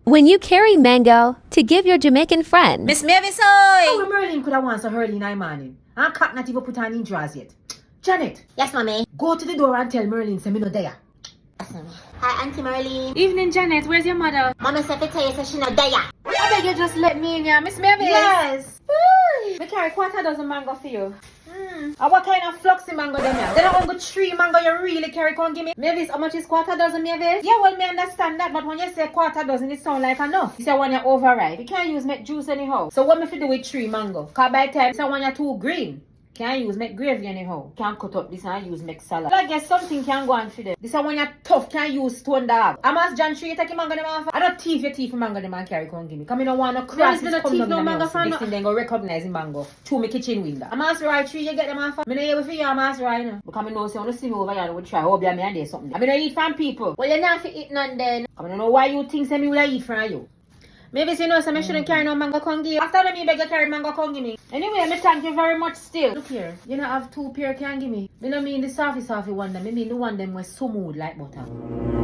When you carry mango to give your Jamaican friend. Miss Mavis, Oh, Merlin could have won so early in the morning. And Cat not even put on in drawers yet. Janet, Yes, mommy. go to the door and tell Merlin say me no there. Yes, mommy. Hi, Auntie Marlene. Evening, Janet. Where's your mother? Mama said to tell you she not there. I beg you just let me in here. Miss Mavis. Yes. Me carry quarter dozen mango for you. And what kind of fluxy mango them here? They don't want go 3 mango you really carry come give me. Mavis, how much is quarter dozen, Mavis? Yeah, well, me understand that, but when you say quarter dozen, it sound like enough. You say when you override, you can't use make juice anyhow. So what me fi do with 3 mango? Cause by the time, say when you're 2 green, can't use make gravy anyhow. Can't cut up this and use make salad. I guess something can go on for them. This is when you're tough, can't use stone dog. I'm ask John Tree, you take your mango them off. I don't teeth your teeth for mango them and carry come give me. Cause me don't want no crasses Mavis, come me down no in the mango house. fan, Next no. thing they go recognize the mango through my kitchen window. I'm ask right tree, you get them off. Me no here for you, I'm ask right now. Because I know say when you see me over here, I would try. Hope you me and there something. I mean I eat from people. Well, you're not for eat none then. I don't know why you think say me will I eat from you. Maybe you know some I shouldn't carry no mango con give. After that me beg you carry mango con give me. Anyway, me thank you very much still. Look here, you know have 2 pair can give me. Me no mean the softy one them, me mean the one them was smooth like butter.